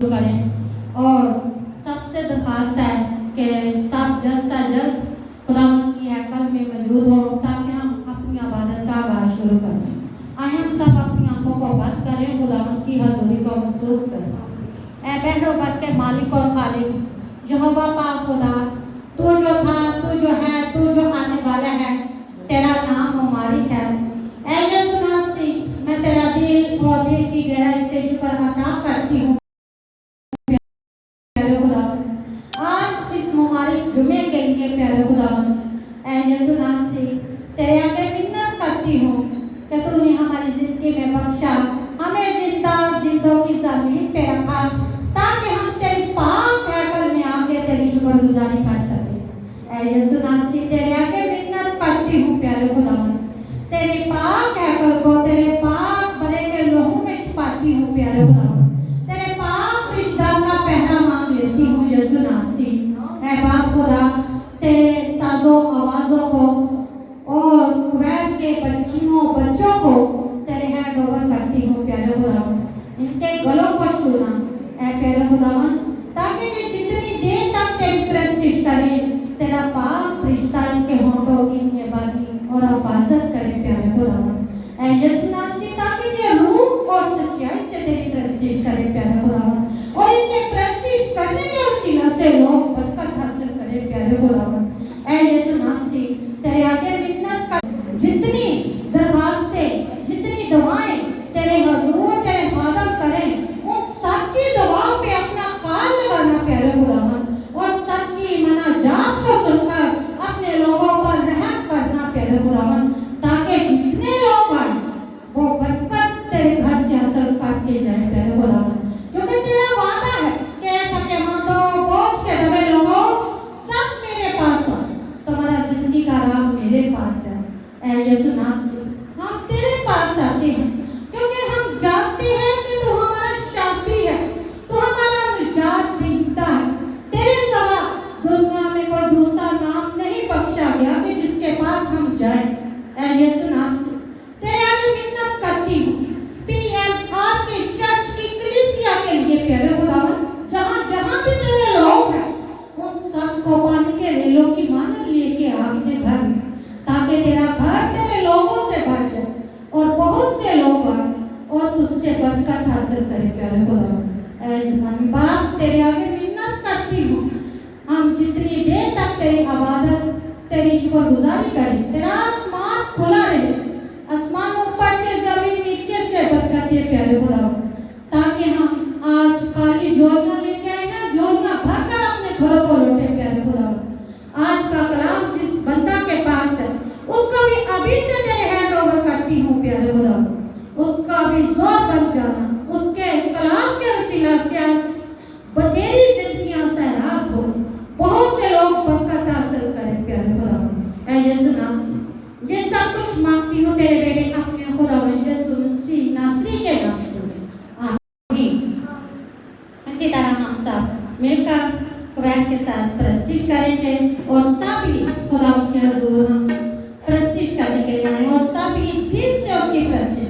करें। और सबसे दरख्वास्त है कि सब जल्द से जल्द खुदावंद की हैकल में मौजूद हो ताकि हम अपनी इबादत का आगाज शुरू करें। आए हम सब अपनी आंखों को बंद करें, खुदावंद की हजूरी को महसूस करें। ऐ बहनों के मालिक और खालिक यहोवा पाक खुदा, तू जो था, तू जो है, तू जो आने वाला है, तेरा नाम मुबारक है। ऐ यीशु मसीह, मैं तेरा दिल और दिल की गहराई से शुक्र अदा करती हूँ आज इस मुबारक जुमे के लिए प्यारे खुदावंद। ऐ यीशु मसीह, तेरे आगे मिन्नत करती हूँ कि तूने हमारी जिंदगी में बख्शा, हमें जिंदा जिंदों की जमीन पे रखा ताकि हम तेरी पाक हैकल में आके तेरी शुक्रगुजारी कर सके। ऐ यीशु मसीह, तेरे आगे मिन्नत करती हूँ प्यारे खुदावंद, तेरे पाक हैकल को तेरे पाक भरे के लहू में छुपाती हूँ प्यारे खुदावंद, तेरे पाक रिश्ता का पहरा मांग लेती हूँ यीशु मसीह। ऐ बाप खुदा, तेरे साजों आवाजों को और कुवैत के बच्चों को तेरे हैंड ओवर करती हूँ प्यारे खुदावंद, इनके गलों को छूना ऐ प्यारे खुदावंद, ताकि वे जितनी देर तक तेरी प्रस्तुति करें तेरा पाक रिश्ता इनके होंठों की निभाती और हिफाजत करे प्यारे खुदावंद। ऐ यीशु मसीह, ताकि ये रूह और सच्चाई से तेरी प्रस्तुति करे प्यारे खुदावंद, और इनके प्रस्तुति करने के वसीला से लोग बरकत हासिल करें प्यारे खुदावंद। ऐ यीशु मसीह, तेरे आगे मिन्नत कर, जितनी दरख्वास्तें, जितनी दुआएं तेरे हुजूर तेरे फादर करें, उन सबकी दुआओं पे अपना कान लगाना प्यारे खुदावंद, और सबकी मनाजात को सुनकर अपने लोगों पर रहम करना प्यारे खुदावंद, ताकि जितने लोग आए वो बरकत तेरे घर से हासिल करके जाए प्यारे खुदावंद, क्योंकि तेरा वादा है कि थके हाथों बोझ के दबे लोगों सब मेरे पास आओ, तुम्हारा जिंदगी का राह मेरे पास है। ऐ यीशु मसीह, हम तेरे पास आते हैं क्योंकि हम जानते हैं कि तू हमारा शाफी है, तू हमारा निजात देता है। तेरे सिवा दुनिया में कोई दूसरा नाम नहीं बख्शा गया कि जिसके पास हम जाएं। ऐ यीशु मसीह, तेरे आगे मिन्नत करती हूँ PMR के चर्च की कलीसिया के लिए प्यारे खुदावंद, जहाँ जहाँ भी तेरे लोग हैं उन सबको पानी के रेलों की मानव लेके आ अपने घर में, ताकि तेरा घर तेरे लोगों से भर जाए और बहुत से लोग आए और तुझसे बरकत हासिल करें प्यारे खुदावंद। ऐ जनानी बाप, तेरे आगे मिन्नत करती हूँ, हम जितनी देर तक तेरी इबादत तेरी शुक्रगुजारी करें, तेरा आसमान खुला रहे, आसमान ऊपर से जमीन नीचे से बरकत दे प्यारे खुदावंद, ताकि हम आज खाली झोलियां लेके आए ना, झोलियां भरकर अपने घरों को लौटे प्यारे खुदावंद। आज का कलाम जिस बंदा के पास है उसको भी अभी से तेरे हैंड ओवर करती हूँ प्यारे खुदावंद, उसका भी जोर बन जाना, उसके कलाम के वसीला से तेरी जिंदगियां सैराब हो, बहुत से लोग बरकत हासिल करें प्यारे खुदावंद। ऐ यीशु मसीह, ये सब कुछ मांगती हूँ तेरे बेटे अपने खुदावंद यीशु मसीह नासरी के नाम से, आमीन। इसी तरह हम सब मिलकर कुवैत के साथ प्रस्तुति करेंगे और सभी खुदावंद के हुजूर हम प्रस्तुति करने के लिए और सभी दिल से उसकी प्रस्तुति करेंगे।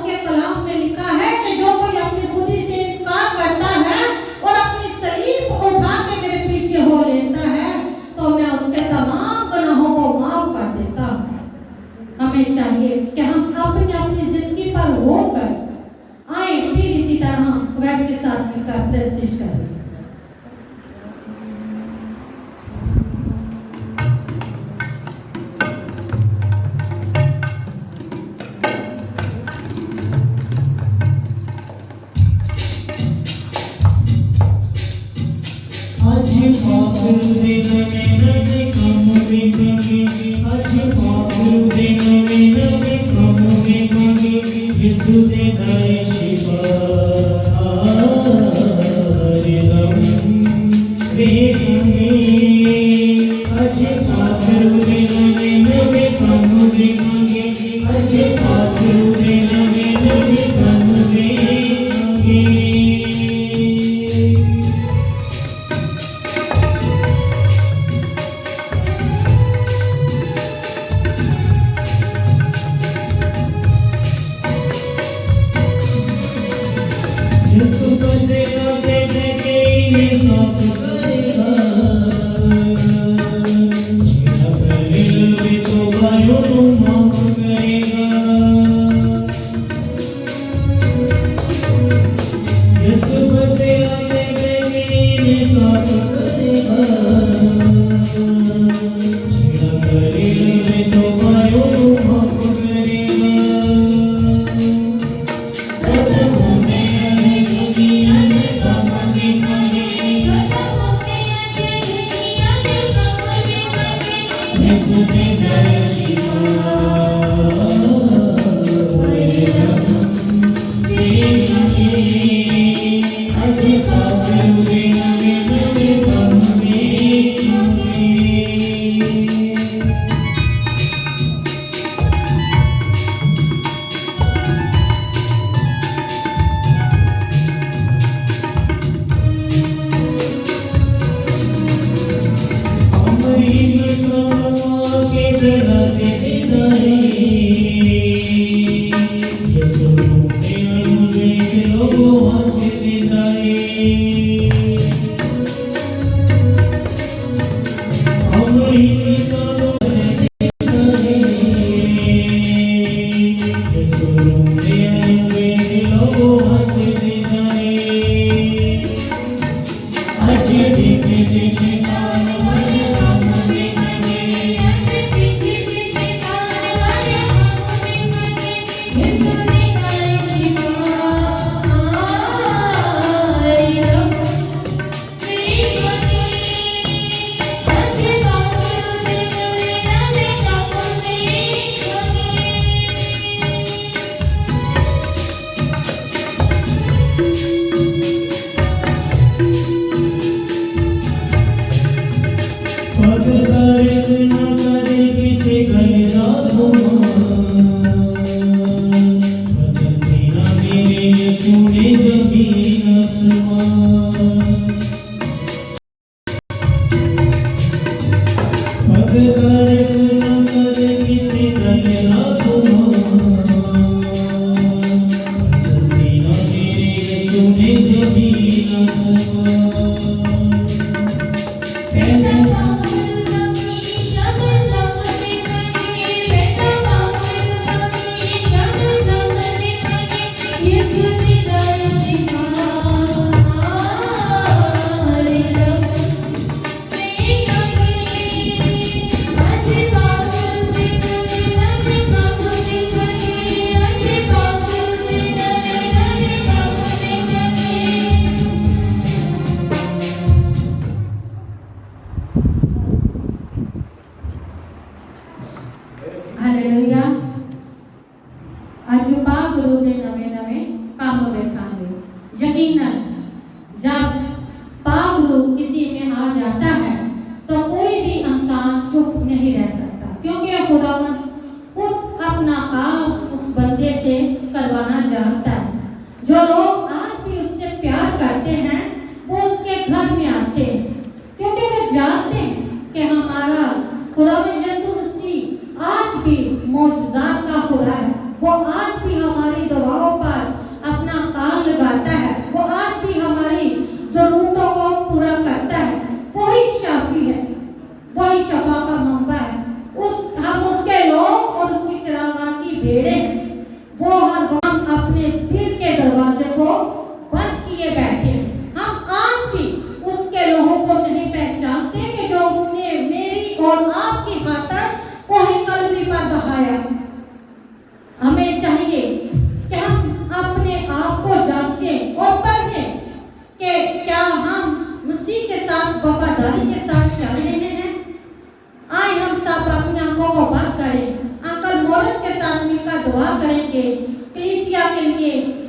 के कलाम में Yes,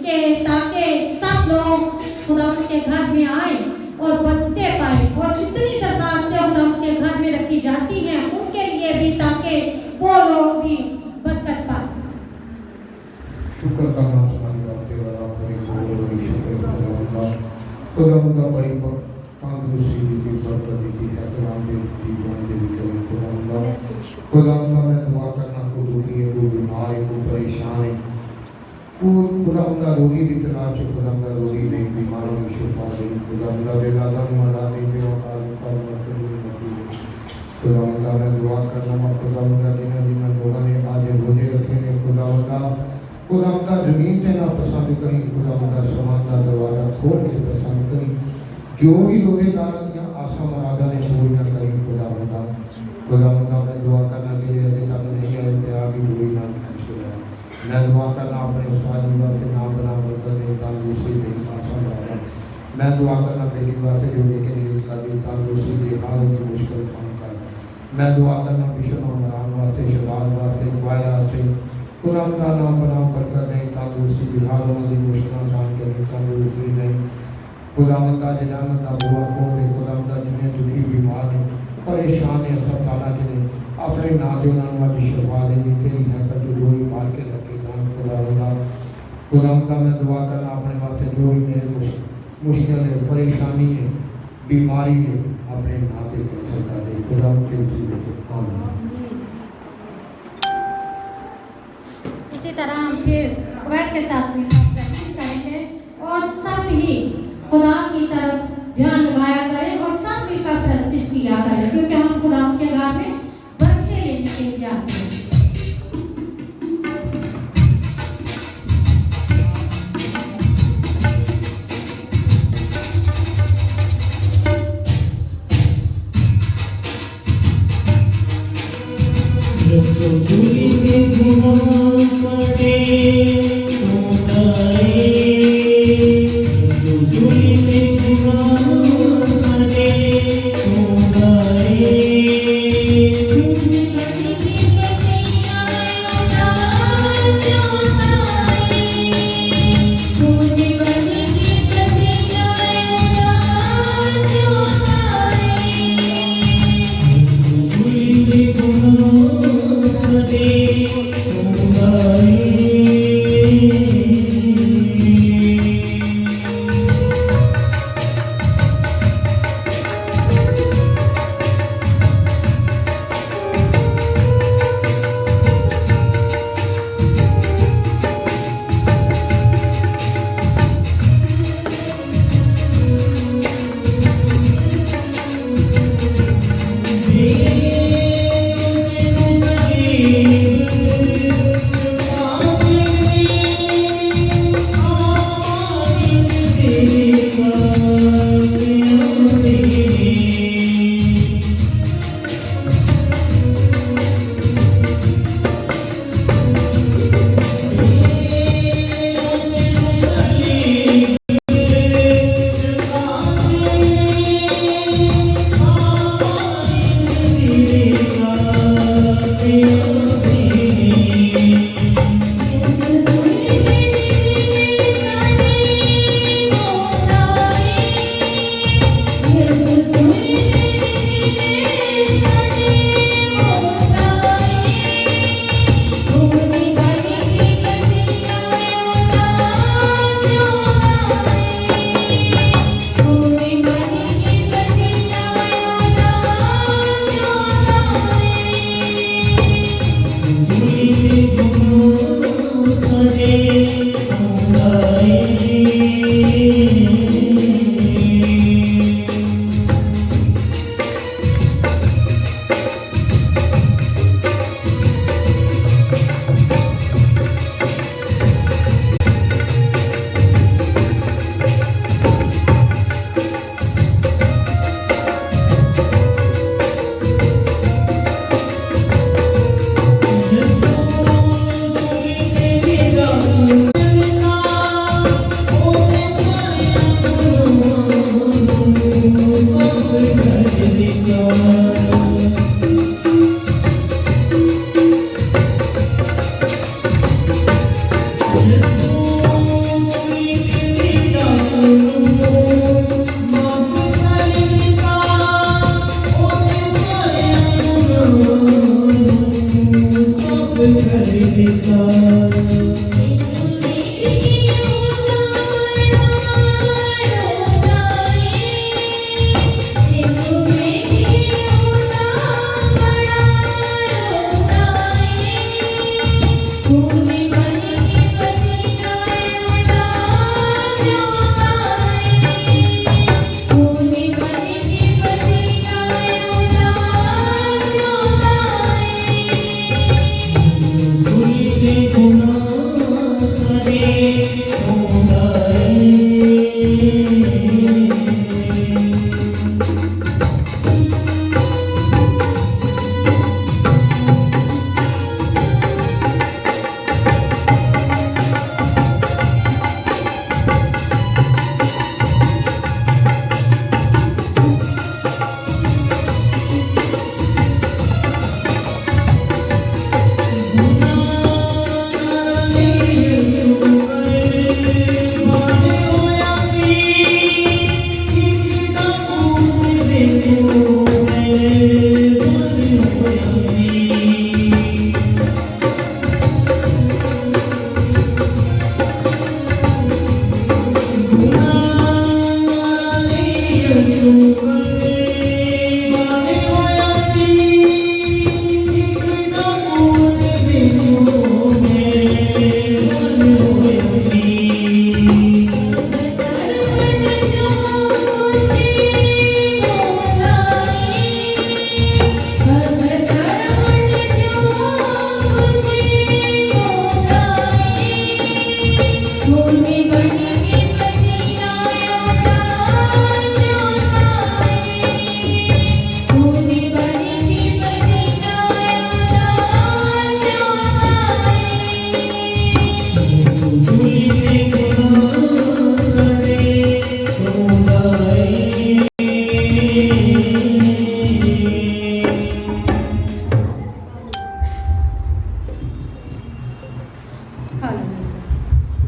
के ताकि सब लोग खुदा के घर में आए और बचते पाए, और जितनी दरखास्तें खुदा के घर में रखी जाती हैं उनके लिए भी, ताकि वो लोग भी बरकत पाए। शुक्र करना चाहूँगा तेरा खुदा बड़ी तंदुरुस्ती की बरकत दी है खुदा मैं दुआ करना को दुखी है, को बीमार है, को परेशान है, को खुदा रोगी की तलाश है, खुदा रोगी नहीं बीमारों में शिफा दे, खुदा बेलादन मरा दे खुदा मैं दुआ करना खुदा जिन्हें लोगों ने आज रोजे रखे हैं खुदा जमीन पे ना पसंद करी, खुदा समान का दरवाजा खोल के पसंद करी, जो भी रोजेदार या आशा मरादा ने छोड़ ना करी खुदा मैं दुआ करना के लिए अभी तक नहीं आए थे आगे हुई ना मैं दुआ करना अपने उस्ताद से नाम बना बरकत देता दूसरी नहीं आशा मरादा मैं दुआ करना पहली बात है जो लेके का देता दूसरी देखा जो मुश्किल काम कर मैं दुआ करना विष्णु हमारान वास्ते शबाद वास्ते वायरा से खुदा का नाम बना बरकत नहीं तंदुरुस्ती बिहार वाली मुश्किल जान के तंदुरुस्ती नहीं खुदा जनामत बुआ को खुदा जिन्हें दुखी बीमार है परेशान है सब ताला के अपने नाते वाली शिफा देनी तेरी है जो गोई पाल के रखे खुदा मैं दुआ करना अपने वास्ते जो भी मेरे मुश्किल है परेशानी है बीमारी है अपने नाते के सरकार दे खुदा के इसी तरह हम फिर कवायद के साथ में प्रैक्टिस करेंगे और सब ही खुदा की तरफ ध्यान लगाया करें और सब मिलकर प्रैक्टिस किया करें, क्योंकि हम खुदा के घर में बच्चे लेने के लिए आते हैं।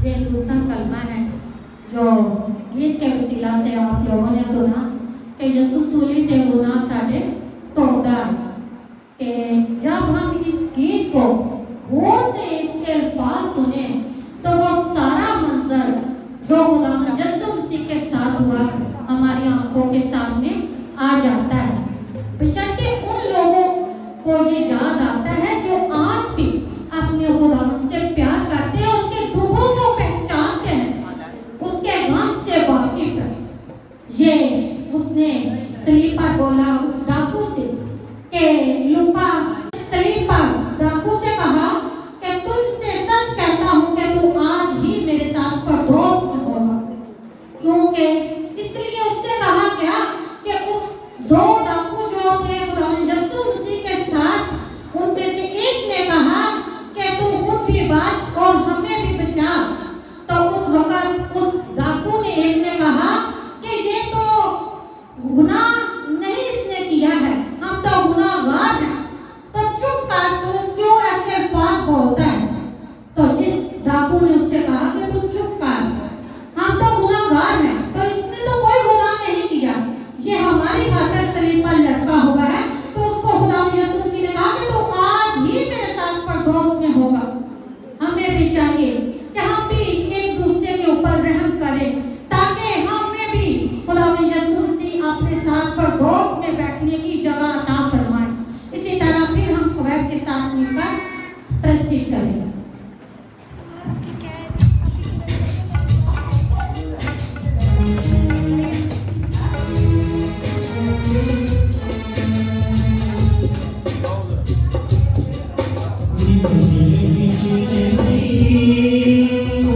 ये दूसरा कलमा है जो गीत के वसीला से आप लोगों ने सुना कि यसु सूली ते गुनाह साडे तोड़ा। कि जब हम इस गीत को गौर से इसके अल्फाज सुने तो वो सारा मंजर जो खुदा यसु मसीह के साथ हुआ हमारी आंखों के सामने आ जाता है। बेशक उन लोगों को ये याद आता है जो आज भी अपने खुदावन से प्यार करते हैं, उसके दुखों को पहचानते हैं, उसके गम से वाकिफ है। ये उसने सलीब पर बोला उस डाकू से कि लूका सलीब पर डाकू से कहा कि तुझसे सच कहता हूँ कि तू आज ही मेरे साथ परदोष में होगा। क्योंकि इसलिए उससे कहा गया कि उस दो डाकू जो थे खुदावंद यीशु मसीह के साथ, उनमें से एक ने कहा कि तू खुद भी बच और हमें भी बचा। तो उस वक्त उस डाकू ने एक ने कहा कि ये तो गुनाह नहीं इसने किया है, हम तो गुनाहगार हैं, तो चुप कर, तू क्यों ऐसे बात बोलता है। तो जिस डाकू ने उससे कहा कि तू चुप कर, हम तो गुनाहगार हैं, तो इसने तो कोई गुनाह नहीं किया, ये हमारी खातिर सलीब पर लटका हुआ है। तो उसको खुदावंद यीशु मसीह ने कहा कि तू आज ही मेरे साथ परदोष में होगा। हमें भी चाहिए कि हम भी एक दूसरे के ऊपर रहम करें ताकि हमें भी खुदावंद यीशु मसीह अपने साथ परदोष में बैठने की जगह अता फरमाए। इसी तरह फिर हम खुदावंद के साथ मिलकर प्रस्तुत करेंगे।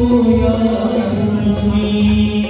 Oh, yeah.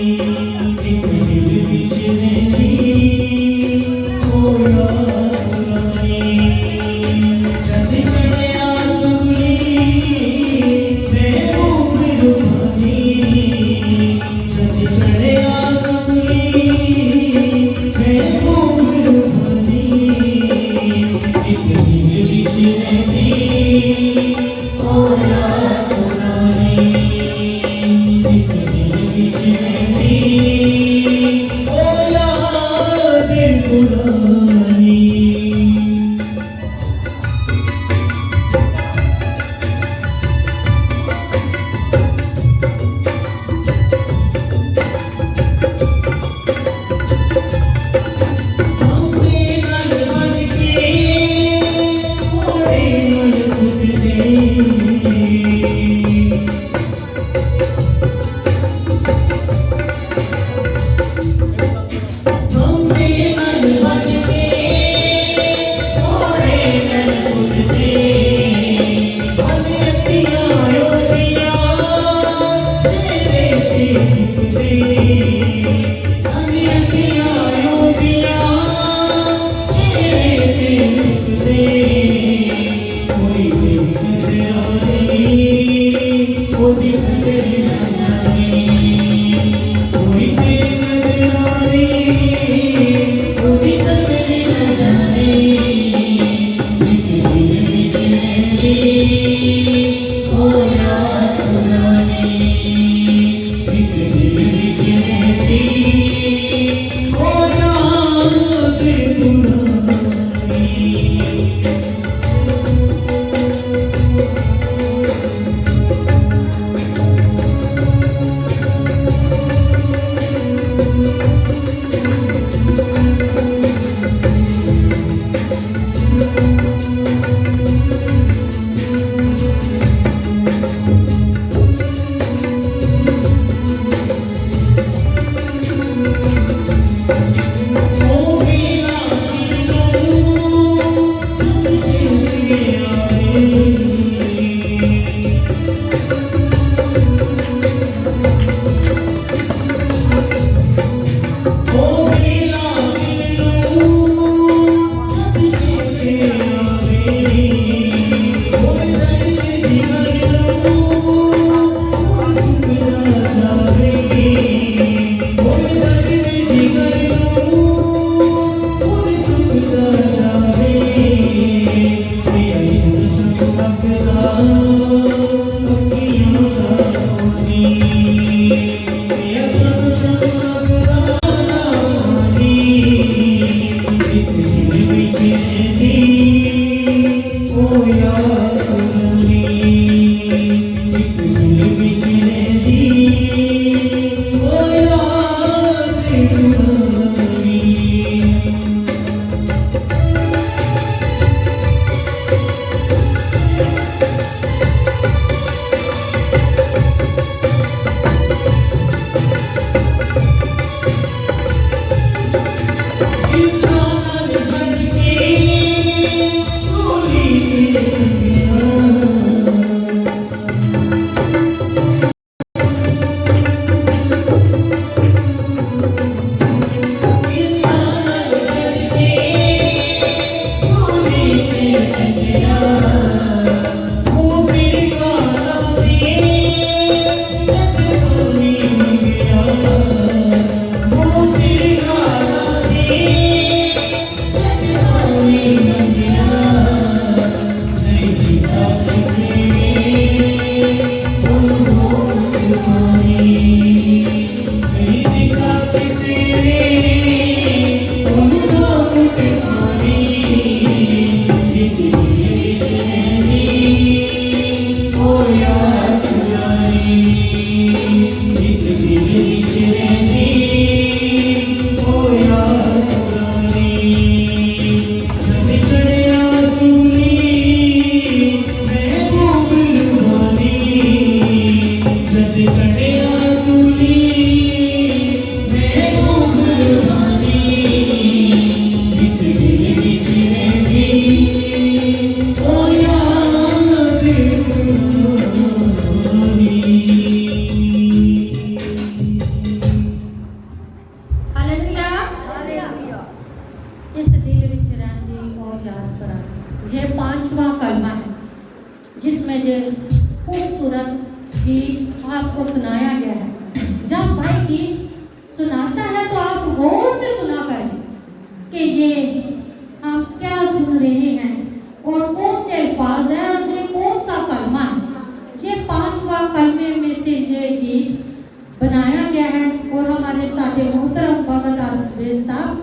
बनाया गया है और हमारे साथी मोहतरम भगत आलम साहब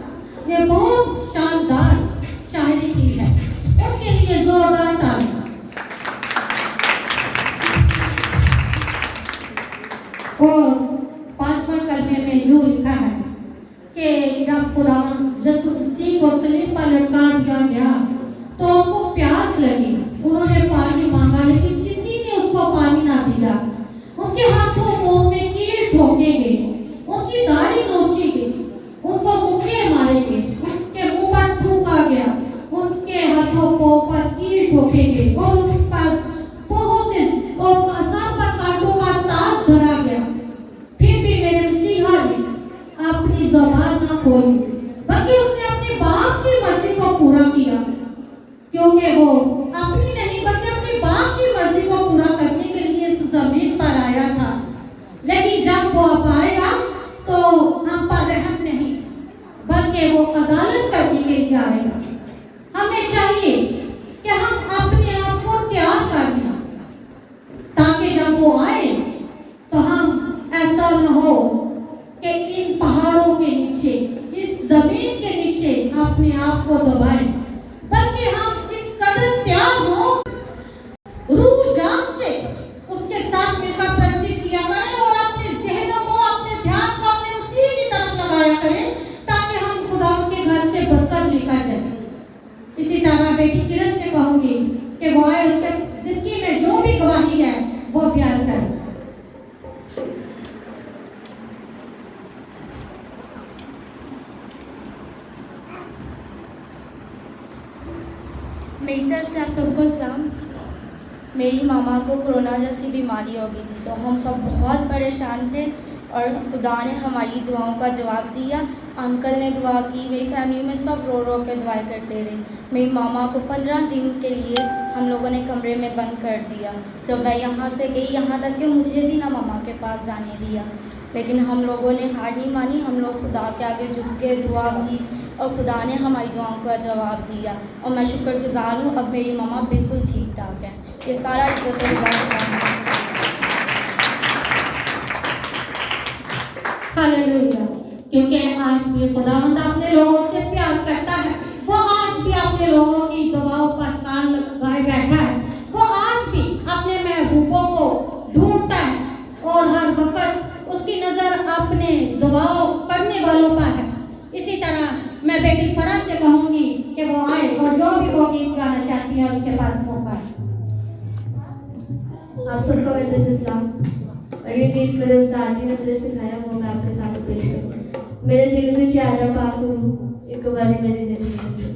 ने बहुत शानदार शायरी की है, उनके लिए जोरदार तालियां। और 5वां कलमे में यूं लिखा है कि जब खुदावंद यीशु मसीह को सलीब पर लटका दिया गया तो उनको प्यास लगी, उन्होंने पानी मांगा लेकिन किसी ने उसको पानी ना दिया। उनके हाथों मुंह में कील ठोके गए, उनकी दाढ़ी नोची गई, उनको मुक्के मारे गए, उनके मुंह पर थूका गया, उनके हाथों को पर कील ठोके गए और उन पर बहुत से और सांप पर कांटों का ताज धरा गया। फिर भी मेरे मसीहा ने अपनी ज़बान ना खोली, बल्कि उसने अपने बाप की मर्जी को पूरा किया, क्योंकि वो अपनी नहीं बल्कि अपने बाप की मर्जी को पूरा करने के लिए इस जमीन पर आया था। लेकिन जब वो अब आएगा तो हम पर रहम नहीं बल्कि वो अदालत करने के लिए आएगा। हमें चाहिए कि हम अपने आप को तैयार कर लें ताकि जब वो आए तो हम ऐसा न हो कि इन पहाड़ों के नीचे, इस जमीन के नीचे अपने आप को दबाएं, बल्कि हम इस कदर तैयार हो, रूह जान से उसके साथ मिलकर प्रैक्टिस किया करें और अपने जहनों को, अपने ध्यान को अपने उसी की तरफ लगाया करें ताकि हम खुदा के घर से बरकत लेकर जाएं। इसी तरह बेटी किरण से कहूंगी कि वो आए, उसके जिंदगी में जो भी गवाही है वो बयान करें। मेरी तरफ से आप सबको सलाम। मेरी मामा को कोरोना जैसी बीमारी हो गई थी तो हम सब बहुत परेशान थे और खुदा ने हमारी दुआओं का जवाब दिया। अंकल ने दुआ की, मेरी फैमिली में सब रो रो के दुआएं करते रहे। मेरी मामा को 15 दिन के लिए हम लोगों ने कमरे में बंद कर दिया। जब मैं यहाँ से गई, यहाँ तक कि मुझे भी ना मामा के पास जाने दिया, लेकिन हम लोगों ने हार नहीं मानी। हम लोग खुदा के आगे झुक के दुआ की और खुदा ने हमारी दुआओं का जवाब दिया और मैं शुक्रगुजार हूँ। अब मेरी मामा बिल्कुल ठीक ठाक है। ये सारा हालेलुया, क्योंकि आज भी खुदावंद अपने लोगों से प्यार करता है। वो आज भी अपने लोगों की दुआओं पर कान लगाए बैठा है। वो आज भी अपने महबूबों को ढूंढता है और हर वक्त उसकी नजर अपने दुआओं करने वालों पर है। इसी तरह मैं बेटी फराज से कहूंगी कि वो आए और जो भी वो गीत गाना चाहती है उसके पास मौका है। आप सबका वजह से सलाम। और ये गीत मेरे उस्ताद जी ने मुझे सिखाया, वो मैं आपके सामने पेश करूँ। मेरे दिल में चाहता पाक हूँ एक बारी मेरी जिंदगी।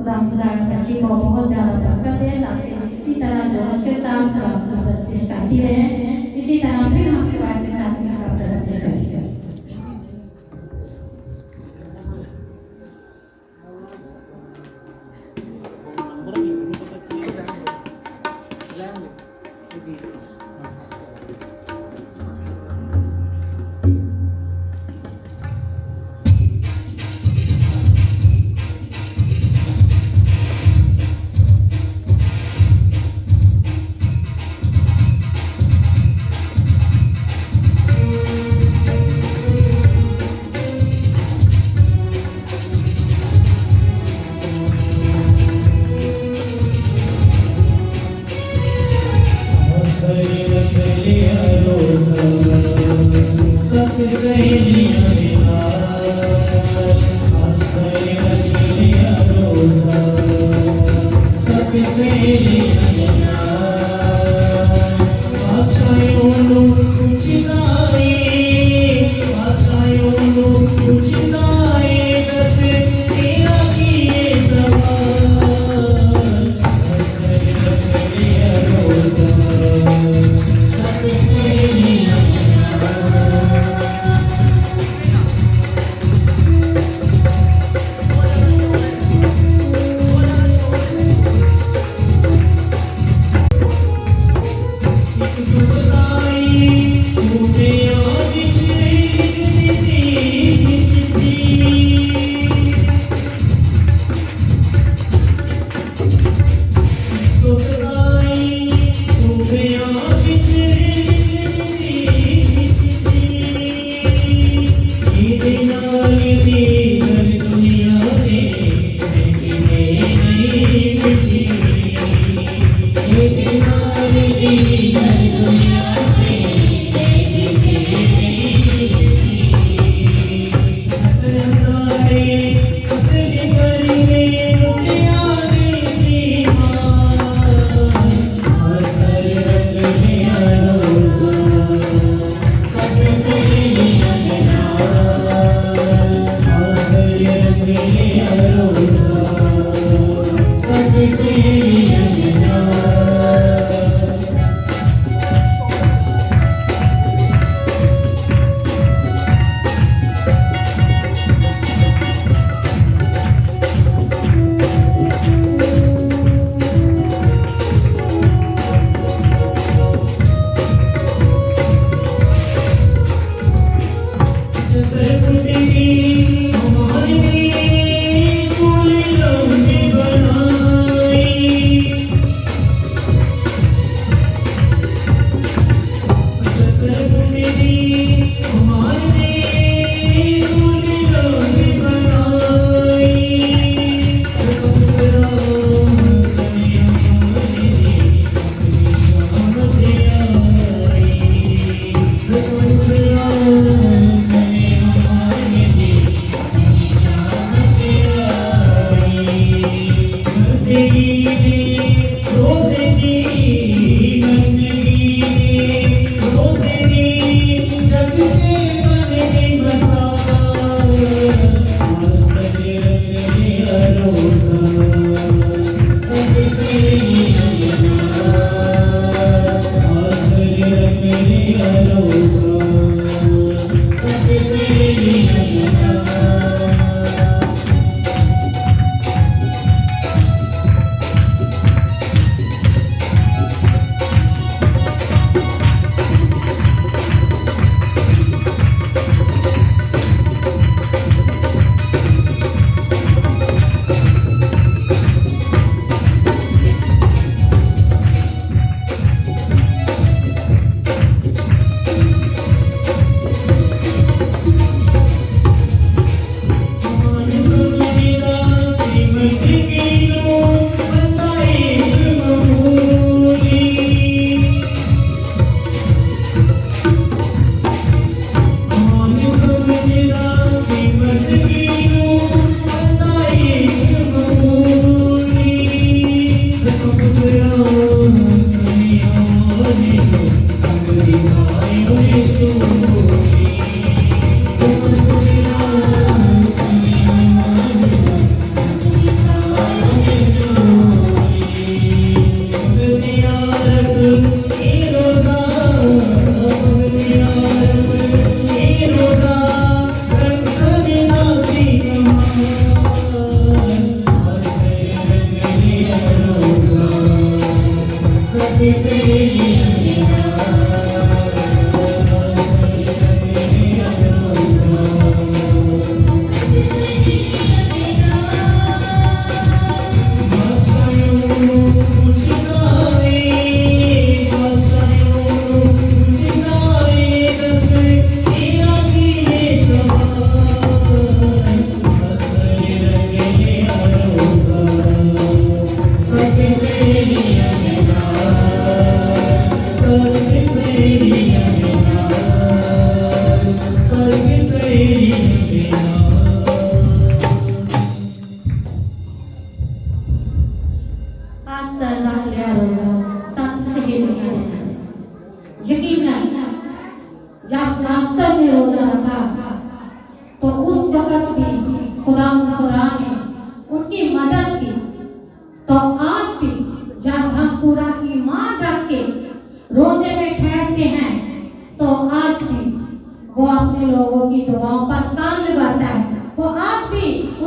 खुदा बच्ची को बहुत ज़्यादा बरकत दे, ताकि इसी तरह जोश के साथ आपका प्रस्तिश करती रहे, इसी तरह फिर हम परिवार के साथ इसका प्रस्तिश करेंगे।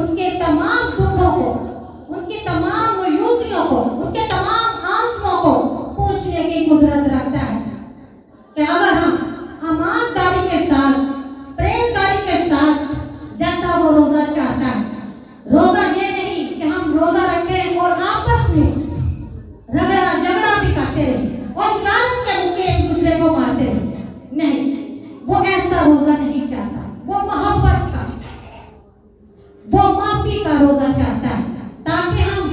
उनके तमाम दुखों को, उनकी तमाम युक्तियों को, उनके तमाम आंसुओं को पूछने की कुदरत रखता है कि अगर हम ईमानदारी के साथ, प्रेमदारी के साथ जैसा वो रोजा चाहता है, रोजा ये नहीं कि हम रोजा रखें और आपस में रगड़ा झगड़ा भी करते रहे और शादी के मुके एक दूसरे को मारते रहे, नहीं, वो ऐसा रोजा नहीं चाहता। वो मोहब्बत का, वो माफी का रोजा चाहता है, ताकि हम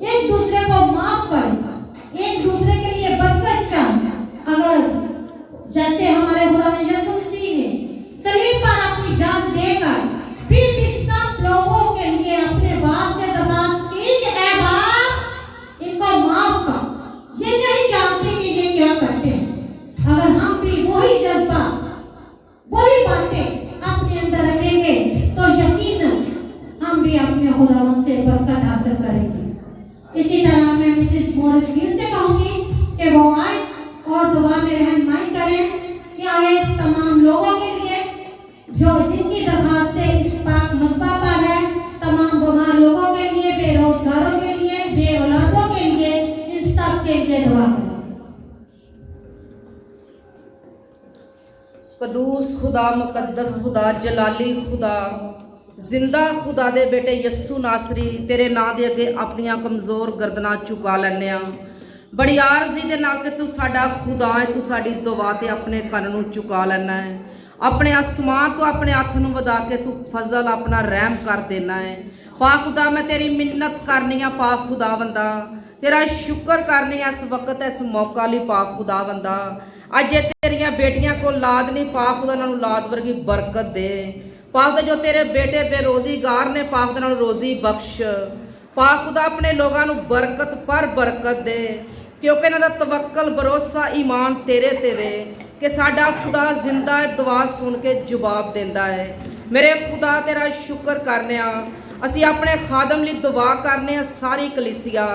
एक दूसरे को माफ करें, एक दूसरे के लिए बरकत चाहें। अगर जैसे हमारे खुदा यीशु मसीह ने सलीब पर अपनी जान देकर फिर भी सब लोगों के लिए अपने बाप से दरखास्त की कि ऐ बाप, इनको माफ कर, ये नहीं जानते कि ये क्या करते हैं। अगर हम भी वही जज्बा, वही बातें अपने अंदर रखेंगे तो यकीनन हम भी अपने खुदावंद से बरकत हासिल करेंगे। इसी तरह मैं मिसेस मॉरिस गिल से कहूंगी कि वो आए और दुआ में रहनुमाई करें कि आए तमाम लोगों के लिए जो जिनकी दरखास्तें इस पाक मसबा पर है, तमाम बीमार लोगों के लिए, बेरोजगारों के लिए, बेऔलादों के लिए, इन सब के लिए दुआ करें। कदूस खुदा, मुकद्दस खुदा, जलाली खुदा, जिंदा खुदा दे बेटे यस्सु नासरी, तेरे नां दे अगे अपनियां कमज़ोर गर्दनां झुका लैने आ। बड़ी आरजी दे नाल कि तू साडा खुदा है, तू साडी दुआ ते अपने कन नूं झुका लैना है। अपने आसमान तो अपने हत्थ नूं वधा के तू फजल अपना रहम कर देना है। पा खुदा, मैं तेरी मिन्नत करनी आ, पा खुदा बंदा, तेरा शुक्र करनी इस वक्त, इस मौका लई पा खुदा बंदा। अज तेरिया बेटियां को लाद नहीं, पा खुदा उन्हां नूं लाद वर्गी बरकत दे। पा खुदा जो तेरे बेटे बेरोजगार ने, पा खुदा उन्हां नूं रोजी बख्श। पा खुदा अपने लोगों नूं बरकत पर बरकत दे, क्योंकि इन्हां दा तवक्कल भरोसा ईमान तेरे ते वे कि साडा खुदा जिंदा है, दुआ सुन के जवाब देंदा है। मेरे खुदा तेरा शुक्र करने आ, असी अपने खादम लई दुआ करने आ, सारी कलीसिया।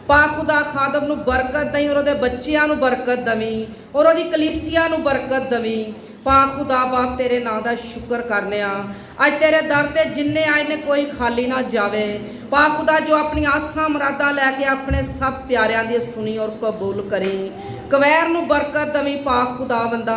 पा खुदा खादम नूं बरकत दई और उहदे बच्चियां नूं बरकत दवी और उहदी कलीसिया नूं बरकत दवी। पा खुदा बाप तेरे नां दा शुक्र करने आ, अज तेरे दर ते जिन्ने आए ने कोई खाली ना जावे। पा खुदा जो अपनी आसां मुरादां लैके अपने सब प्यारियां दी सुनी और कबूल करी। कवैर नूं बरकत दवी पा खुदा बंदा,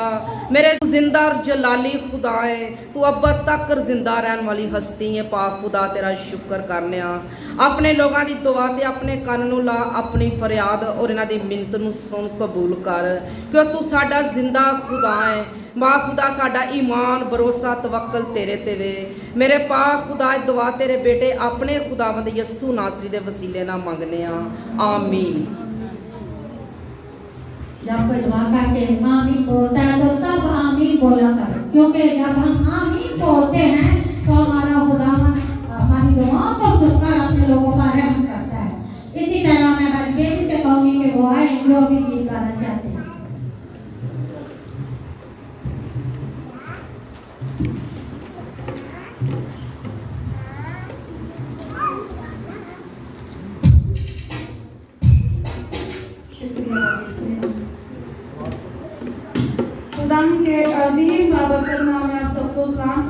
मेरे जिंदा और जलाली खुदा है, तू अब्बद तक जिंदा रहने वाली हस्ती है। पा खुदा तेरा शुक्र करने आ, अपने लोगों की दुआ ते अपने कन नूं ला, अपनी फरियाद और इन्हां दी मिन्नत नूं सुन कबूल कर, क्यों तू साडा जिंदा खुदा है। मां खुदा साडा ईमान भरोसा तवक्कल तेरे ते वे। मेरे पा खुदा दुआ तेरे बेटे अपने खुदावंद यस्सु नासरी दे वसीले नाल मंगने आ, आमीन। जब कोई दुआ करके आमीन बोलता है तो सब आमीन बोला करें, क्योंकि जब हम आमीन बोलते हैं तो हमारा खुदावंद हमारी दुआओं को सुनकर अपने लोगों पर रहम करता है। इसी तरह मैं हमारी बेटी से कहूँगी कि वो आए जो भी गीत गाना चाहते हैं। खुदाम के अजीम बाबरकत नाम में आप सबको सलाम।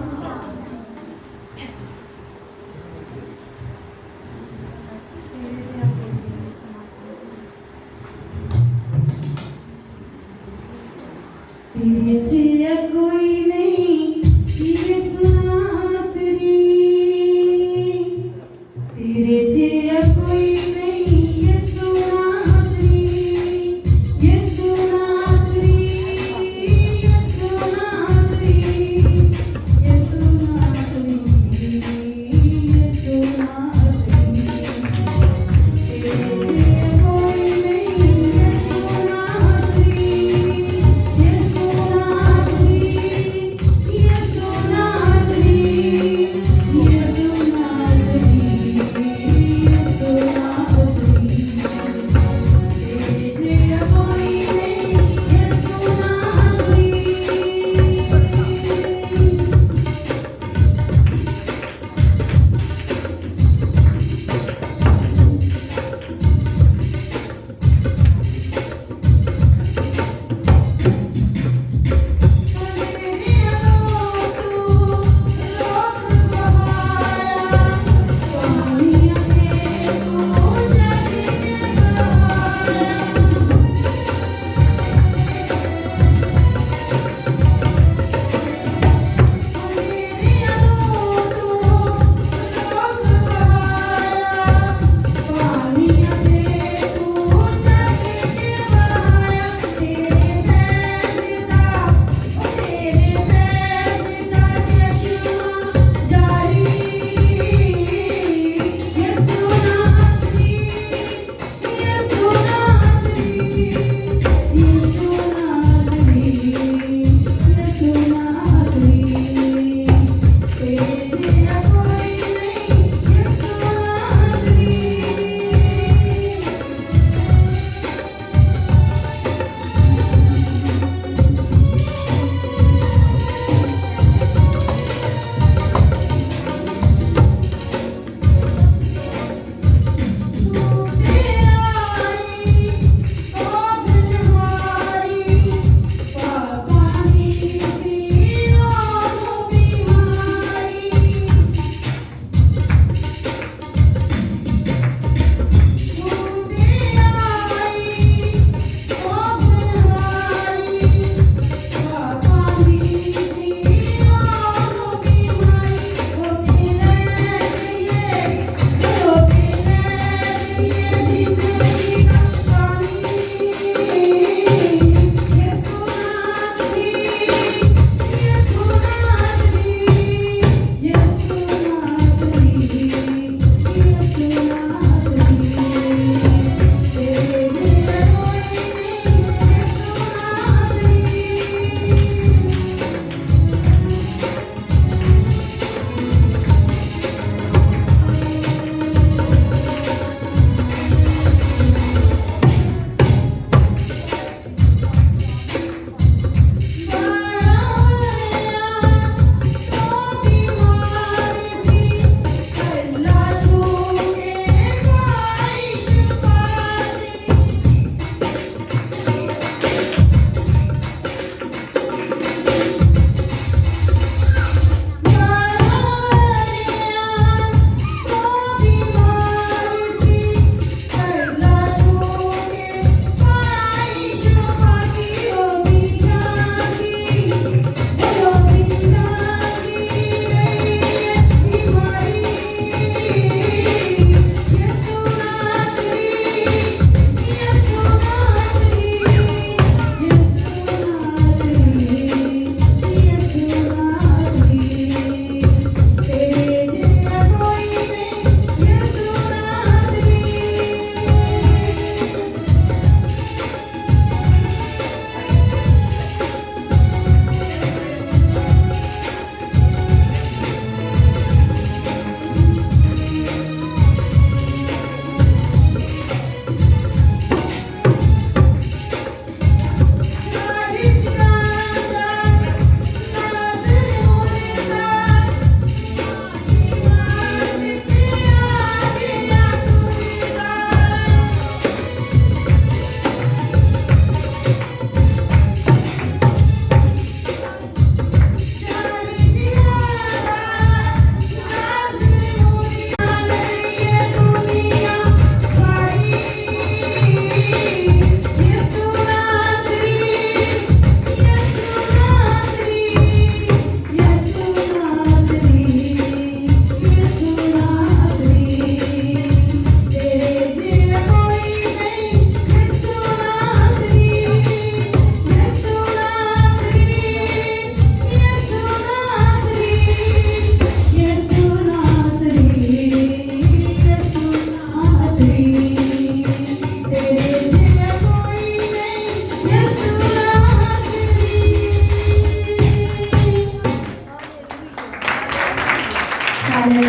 तेरे जिया कोई नहीं यीशु नासरी, तेरे जिया कोई नहीं यीशु नासरी, यीशु नासरी, यीशु नासरी।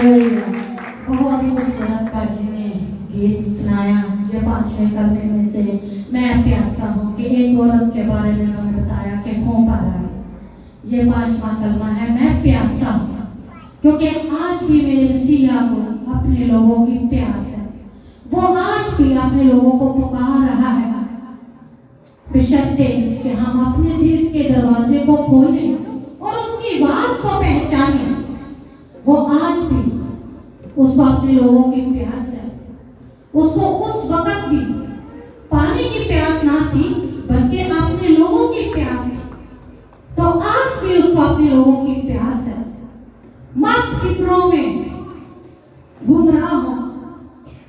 बहुत ही खूबसूरत काजी ने गीत सुनाया। ये 5वें कलमे में से मैं प्यासा हूँ कि एक औरत के बारे में उन्होंने बताया कि खून पा रहा है। ये 5वां कलमा है, मैं प्यासा हूँ, क्योंकि आज भी मेरे मसीहा को अपने लोगों की प्यास है। वो आज भी अपने लोगों को पुकार रहा है, बशर्ते कि हम अपने दिल के दरवाजे को खोलें और उसकी आवाज को पहचानें। वो आज भी उसको अपने लोगों की प्यास है। उसको उस वक्त भी पानी की प्यास ना थी, बल्कि अपने लोगों की प्यास थी। तो आज भी उसको अपने लोगों की प्यास है। मत फिक्रों में गुमराह हो,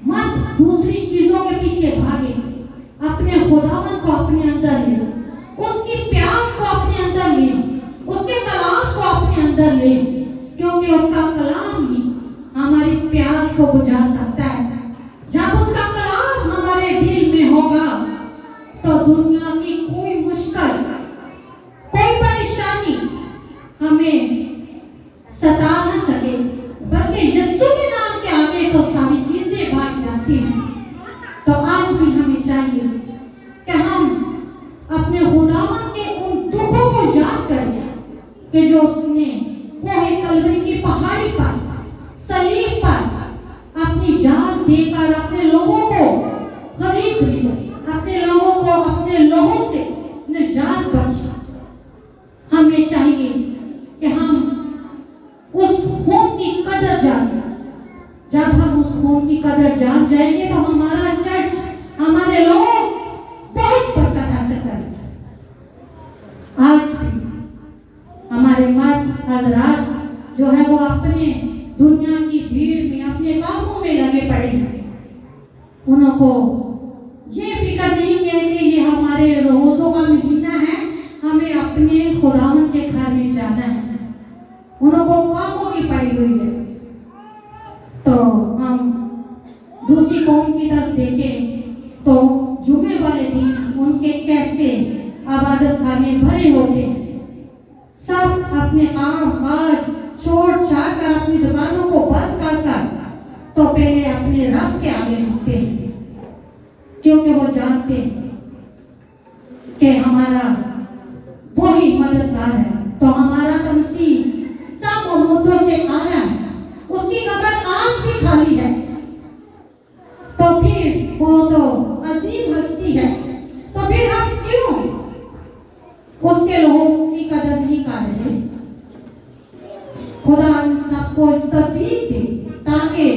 मत दूसरी चीजों के पीछे भागे। अपने खुदावन को अपने अंदर ले, उसकी प्यास को अपने अंदर ले, उसके कलाम को अपने अंदर ले, क्योंकि उसका कलाम ही हमारी प्यास को बुझा सकता है। जब उसका कलाम हमारे दिल में होगा तो दुनिया की कोई मुश्किल, कोई परेशानी हमें सता न सके, बल्कि यीशु के नाम के आगे तो सारी चीजें भाग जाती हैं। तो आज भी हमें चाहिए कि हम अपने खुदावन के उन दुखों को याद करें कि जो उसने कोहे कलवरी की पहाड़ी पर, सलीब पर अपनी जान देकर अपने लोगों को खरीद लिया, अपने लोगों को अपने लोगों से निजात बख्शा। हमें चाहिए कि हम उस खून की कदर जाने। जब हम उस खून की कदर जान जाएंगे तो हमारा चर्च, हमारे लोग बहुत बरकत हासिल करेंगे। आज भी हमारे मर्द हजरात जो है वो अपने दुनिया की भीड़ में अपने कामों में लगे पड़े हैं। उनको ये फिक्र नहीं है कि ये हमारे रोजों का महीना है, हमें अपने खुदावन के घर में जाना है। उनको कामों की पड़ी हुई है। तो हम दूसरी कौम की तरफ देखें तो जुमे वाले दिन उनके कैसे आबादत खाने भरे होते हैं। सब अपने काम काज छोड़ छाड़ कर अपनी दुकानों को बंद कर तो पहले अपने रब के आगे झुकते हैं, क्योंकि वो जानते हैं कि हमारा वही मददगार है। तो हमारा तो मसीह सब उम्मतों से आया है, उसकी कब्र आज भी खाली है। तो फिर वो तो अजीब हस्ती है, तो फिर हम क्यों उसके लोगों की कदर नहीं कर रहे? खुदा सबको तौफीक दे ताकि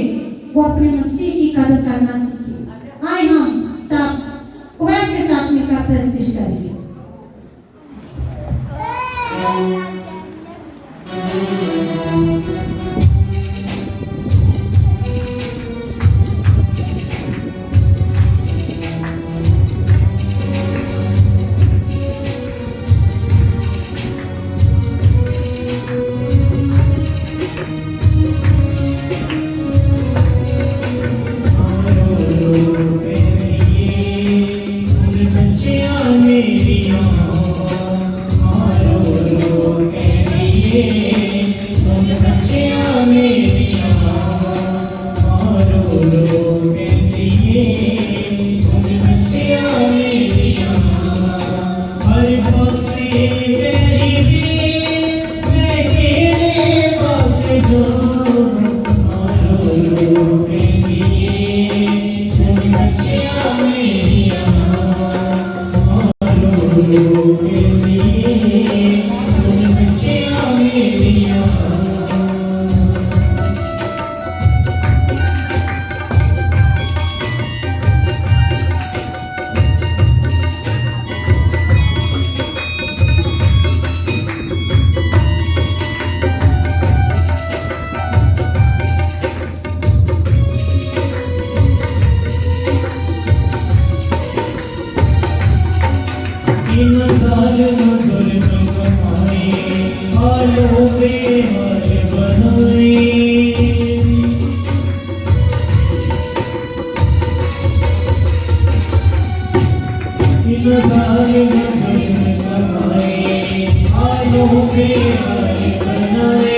वो अपने मसीह की कदर करना सीखे। आए हम सब खुदा के साथ मिलकर प्रस्तुत करेंगे। आलो पे बनाए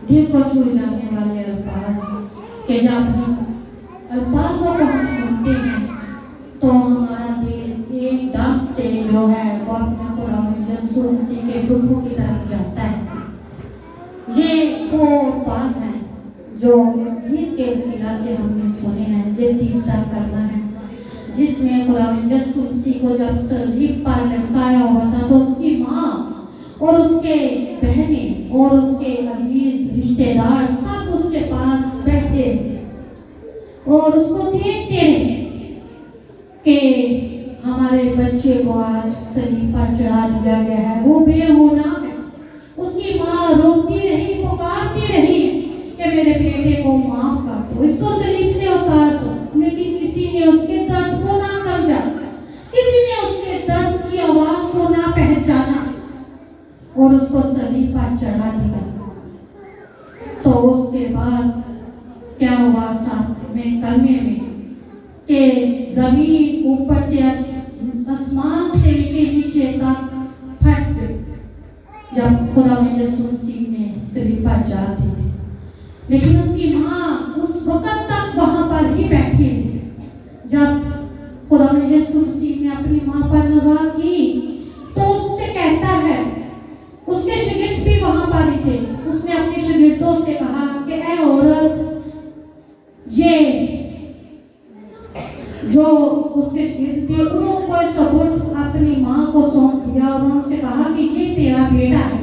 दिल को छू जाने वाले अल्फाज के जब अल्फाजों को हम सुनते हैं तो हमारा दिल एकदम से जो है वो अपने कुरान रसूल के दुखों की तरफ जाता है। ये वो अल्फाज हैं जो इस गीत के वसीला से हमने सुने हैं, ये तीसरा करना है जिसमें कुरान रसूल को जब सलीब पर लटकाया हुआ था तो उसकी माँ और उसके बहनें और उसके अजीज रिश्तेदार सब उसके पास बैठे और उसको देखते रहे कि हमारे बच्चे को आज सलीब पर चढ़ा दिया गया है, वो बेगुनाह है। उसकी माँ रोती रही, पुकारती रही कि मेरे बेटे को माफ कर दो, इसको सलीब से उतार दो, लेकिन किसी ने उसके दर्द को ना समझा, किसी ने उसके दर्द की आवाज को ना पहचाना और उसको सलीब पर चढ़ा दिया। तो उसके बाद क्या हुआ साथ में कलमे में कि जमीन ऊपर से आसमान से नीचे तक फट गई जब खुदा में रसूल ने सलीब पर चढ़ा दी। लेकिन उसकी माँ उस वक्त तक वहां पर ही बैठी थी। जब खुदा में रसूल ने अपनी माँ पर निगाह की तो उससे कहता है, उसके शागिर्द भी वहां पर ही थे, उसने अपने शागिर्दों से कहा कि ऐ औरत, ये जो उसके शागिर्द थे उन्होंने सबूत अपनी माँ को सौंप दिया और उनसे कहा कि ये तेरा बेटा है।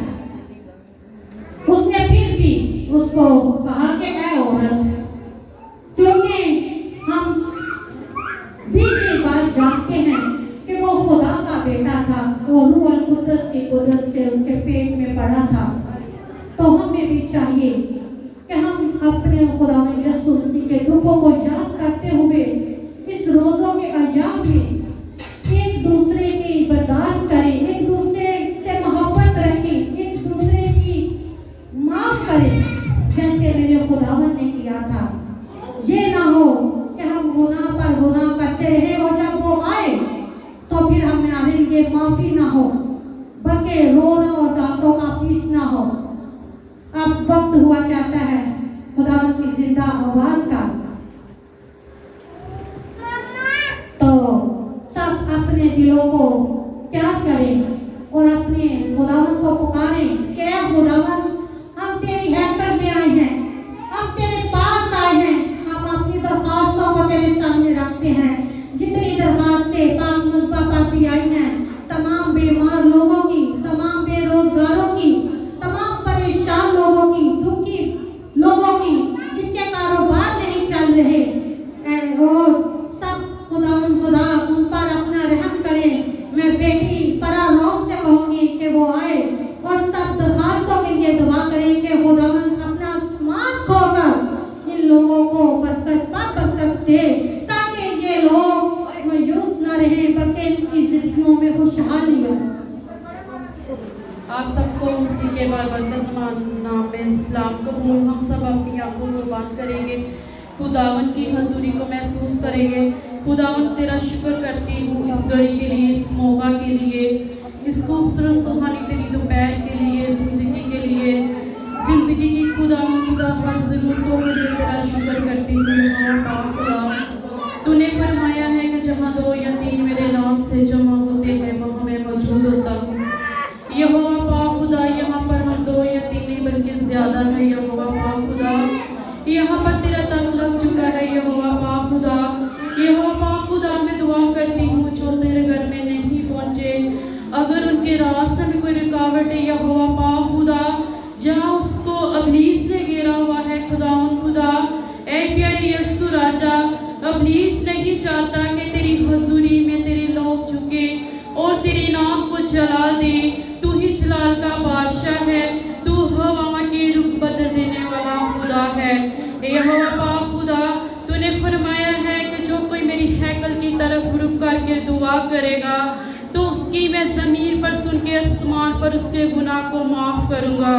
उसने फिर भी उसको कहा कि ऐ औरत, क्योंकि हम भी ये बात जानते हैं कि वो खुदा का बेटा था, वो रूह अल कुद्दस की कुदरत से उसके पेट में पड़ा था, तो हमें भी चाहिए कि हम अपने खुदा में रसूल के दुखों को याद करते हुए इस रोज़ों के अय्याम में एक दूसरे की बर्दाश्त करें, एक दूसरे से मोहब्बत रखें, एक दूसरे की वक्त हुआ जाता है खुदावन की जिंदा आवाज का, तो सब अपने दिलों को क्या करें और अपने खुदावन को पुकारें, क्या खुदावन हम तेरी हैकल में आए हैं, हम तेरे पास आए हैं, हम अपनी दरखास्तों को तेरे सामने रखते हैं। जितनी दरखास्तें पाक मुसबा पाती आई हैं, तमाम बीमार लोगों की, तमाम बेरोजगारों की, तमाम परेशान लोगों की, दुखी लोगों की, जिनके कारोबार नहीं चल रहे, और सब खुदावन खुदा उन पर अपना रहम करे। मैं बेटी परारोम से कहूँगी कि वो आए और सब दरखास्तों के लिए दुआ करें कि खुदावन अपना आसमान खोलकर इन लोगों को बरकत पर बरकत दे, ताकि ये लोग मायूस न रहे बल्कि इनकी जिंदगियों में खुशहाली हो। आप सबको उसी के बाबरकत नाम में सलाम कहूँ। हम सब अपनी आंखों को बंद करेंगे, खुदावन की हजूरी को महसूस करेंगे। खुदावन तेरा शुक्र करती हूँ इस घड़ी के लिए, इस मौका के लिए, इस खूबसूरत सुहानी तेरी दोपहर के लिए, जिंदगी के लिए, जिंदगी की खुदावन खुदा हर ज़रूरतों के लिए तेरा शुक्र करती हूँ। खुदा तूने फरमाया है कि जहाँ 2 या 3 मेरे नाम से जमा होते हैं वहाँ मैं मौजूद होता हूँ। यहोवा पाक खुदा यहाँ पर हम 2 या 3 नहीं बल्कि ज़्यादा है। यहोवा पाक खुदा यहाँ पर तेरा तन लग चुका है। यहोवा पाक खुदा, यहोवा पाक खुदा मैं दुआ करती हूँ जो तेरे घर में नहीं पहुँचे, अगर उनके रास्ते में कोई रुकावट है यहोवा पाक खुदा, जहाँ उसको अबलीस ने घेरा हुआ है खुदावन खुदा, ऐ प्यारे यीशु राजा, अबलीस नहीं चाहता कि तेरी हजूरी में तेरे लोग झुके और तेरे नाम को जला दे। तू ही जलाल का बादशाह है, तू हवा के रुख बदल देने वाला खुदा है। यहोवा पाक खुदा तूने फरमाया है कि जो कोई मेरी हैकल की तरफ रुख करके दुआ करेगा तो उसकी मैं ज़मीन पर सुन के आसमान पर उसके गुनाह को माफ़ करूँगा।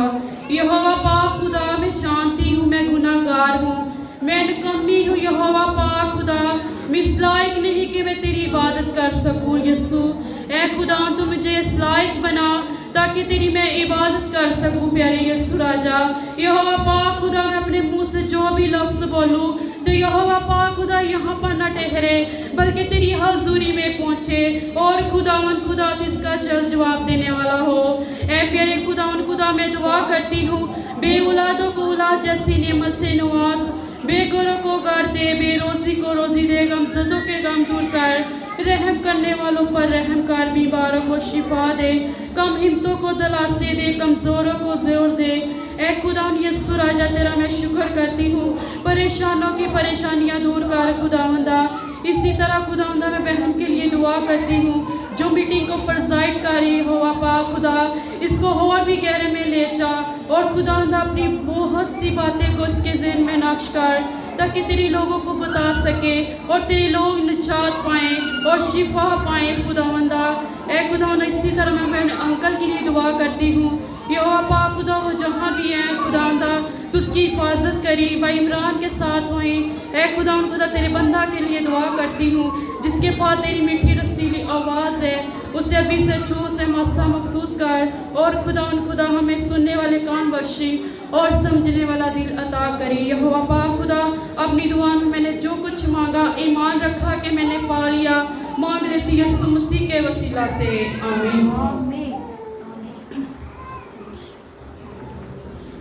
यहोवा पाक खुदा मैं जानती हूँ मैं गुनाहगार हूँ, मैं निकम्मी हूँ। यहोवा पाक खुदा मैं इस लायक नहीं कि मैं तेरी इबादत कर सकूँ। यीशु ऐ खुदा तू मुझे इस लायक बना ताकि तेरी मैं इबादत कर सकूं। प्यारे यीशु राजा, यहोवा पाक खुदा मैं अपने मुंह से जो भी लफ्ज़ बोलूं तो यहोवा पाक खुदा यहाँ पर न ठहरे बल्कि तेरी हजूरी में पहुँचे और खुदावन खुदा इसका जल्द जवाब देने वाला हो। ऐ प्यारे खुदावन खुदा मैं दुआ करती हूँ बे औलादों को औलाद जैसी नेमत से नवाज, बेघरों को घर दे, बेरोजी को रोजी दे, गमज़दों के गम दूर कर, रहम करने वालों पर रहम कर, बीमारों को शिफा दे, कम हिम्मतों को दिलासे दे, कमज़ोरों को जोर दे। ऐ खुदा यीशु राजा तेरा मैं शुक्र करती हूँ, परेशानों की परेशानियाँ दूर कर खुदावंदा। इसी तरह खुदावंदा मैं बहन के लिए दुआ करती हूँ जो मीटिंग को प्रेज़ाइड कर रही हो पाक खुदा, इसको और भी गहरे में ले जा और खुदावंदा अपनी बहुत सी बातें को इसके ज़हन में नक्श कर ताकि तेरे लोगों को बता सके और तेरे लोग निजात पाएँ और शिफा पाएँ खुदावंदा। ऐ खुदावंदा इसी तरह मैं अपने अंकल के लिए दुआ करती हूँ। यहोवा पाक खुदा वो जहाँ भी हैं खुदावंदा तो उसकी हिफाजत करी, भाई इमरान के साथ हुई। ऐ खुदावन खुदा तेरे बंदा के लिए दुआ करती हूँ जिसके पास तेरी मीठी रसीली आवाज़ है, उसे अभी से छू से मस्सा मखसूस कर और खुदावन खुदा हमें सुनने वाले कान बख्शी और समझने वाला दिल अता करे। यहोवा पाक खुदा अपनी दुआ में मैंने जो कुछ मांगा ईमान रखा कि मैंने पा लिया, मांग लेती यीशु मसीह के वसीला से, आमीन।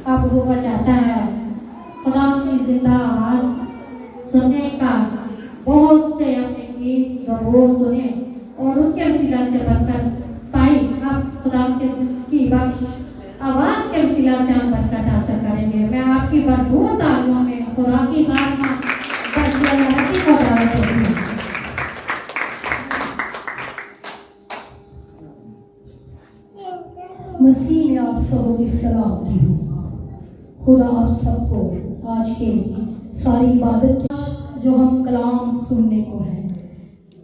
अब हुआ चाहता है खुदा की जिंदा आवाज सुनने का, बहुत से अपने गीत ज़बूर सुने और उनके वसीला से बरकत पाई। अब खुदा की बख्श आवाज के वसीला से हम बरकत हासिल करेंगे। मैं आपकी भरपूर तालियों में खुदा की बात को दावत देती हूँ। मसीह में आप सबको की सलाम दी हूँ। खुदा आप सबको आज के सारी इबादत जो हम कलाम सुनने को है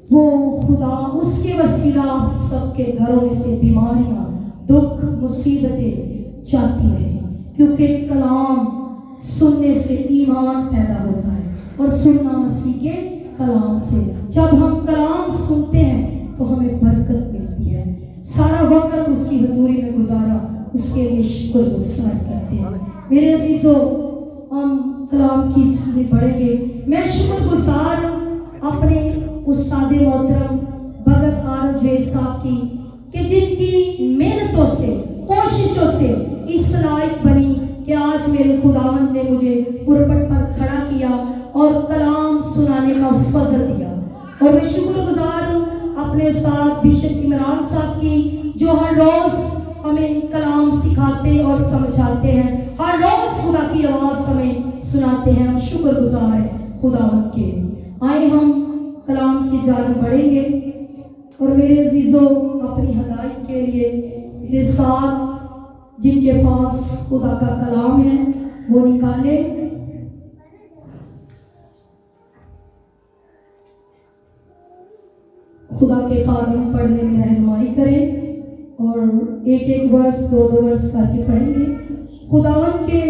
वो खुदा उसके वसीला आप सबके घरों में से बीमारियां, दुख, मुसीबतें जाती रहे, क्योंकि कलाम सुनने से ईमान पैदा होता है और सुनना मसीह के कलाम से। जब हम कलाम सुनते हैं तो हमें बरकत मिलती है। सारा वक्त उसकी हजूरी में गुजारा उसके लिए शुक्रगुजार करते हैं। मेरे अजीजों, हम कलाम की में बढ़ेंगे। मैं शुक्रगुजार अपने उस्ताद मोहतरम भगत आर साहब की कि जिनकी मेहनतों से, कोशिशों से इस लायक बनी कि आज मेरे खुदावंद ने मुझे पुरपट पर खड़ा किया और कलाम सुनाने का फजल दिया। और मैं शुक्रगुजार हूँ अपने उस्ताद बिशप इमरान साहब की, जो हर रोज हमें कलाम सिखाते और समझाते हैं, हर रोज खुदा की आवाज़ हमें सुनाते हैं। हम शुक्रगुजार हैं खुदावंद के। आए हम कलाम की जान बढ़ेंगे और मेरे अजीजों, अपनी हदायत के लिए मेरे साथ जिनके पास खुदा का कलाम है वो निकाले। खुदा के कानून पढ़ने में रहनुमाई करें और एक एक वर्ष, दो दो वर्ष करके पढ़ेंगे। खुदावन के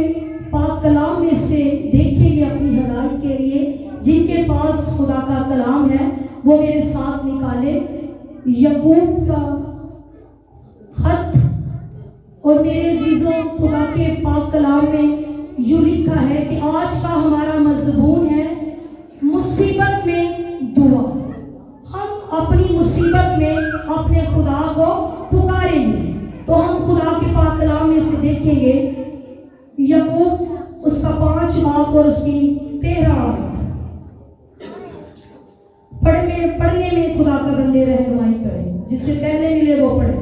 पाक कलाम में से देखेंगे अपनी हदायत के लिए। जिनके पास खुदा का कलाम है वो मेरे साथ निकाले। यकूब का खत। और मेरे अजीजों, खुदा के पाक कलाम में यूं लिखा है कि आज का हमारा मज़मून है मुसीबत में दुआ। हम अपनी मुसीबत में अपने खुदा को पुकारेंगे। तो हम खुदा के पाक कलाम में से देखेंगे यकूब उसका 5 बाब और उसकी 13 आयत। पढ़ने में खुदा का बंदे रहनुमाई करें। जिससे पहले मिले वो पढ़े।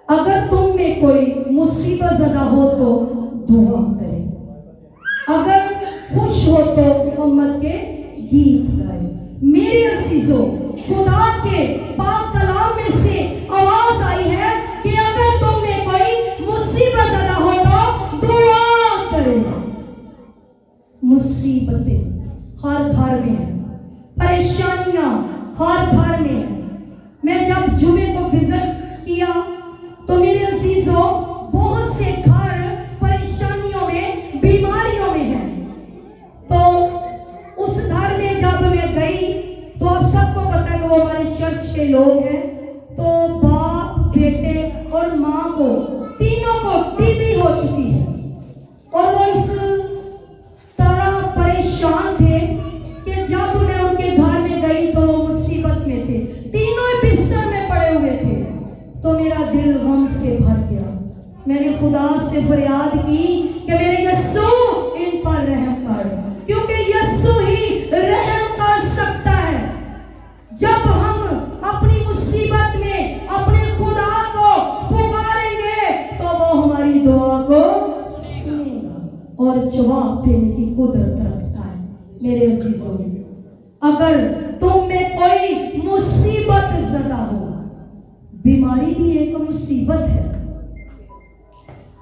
अगर तुम में कोई मुसीबत ज़दा हो तो दुआ करे, अगर खुश हो तो मोहम्मद के गीत गाए। मेरे अजीजों, खुदा के पाक कलाम में से आवाज आई है कि अगर तुम में कोई मुसीबत ज़दा हो तो दुआ करे। मुसीबतें हर घर में है, परेशानियां हर घर में है। मैं जब जुमे को विजिट किया तो मेरे अजीजों, बहुत से घर परेशानियों में, बीमारियों में हैं। तो उस घर में जब मैं गई तो आप सबको पता है वो हमारे चर्च के लोग हैं। तो बाप, बेटे और माँ को, तीनों को टीबी हो चुकी है और वो इस तरह परेशान थे कि जब मैं उनके घर में गई तो वो मुसीबत में थे, तीनों बिस्तर में पड़े हुए थे। तो मेरा दिल गम से भर गया। मैंने खुदा से फरियाद की कि मेरे यस्सु इन पर रहम कर, क्योंकि यस्सु ही रहम कर सकता है। जब हम अपनी मुसीबत में अपने खुदा को पुकारेंगे तो वो हमारी दुआ को सुनेगा और जवाब देने की कुदरत रखता है। मेरे अजीजों, अगर तुम में कोई मुसीबत ज़दा हो, बीमारी भी एक मुसीबत है।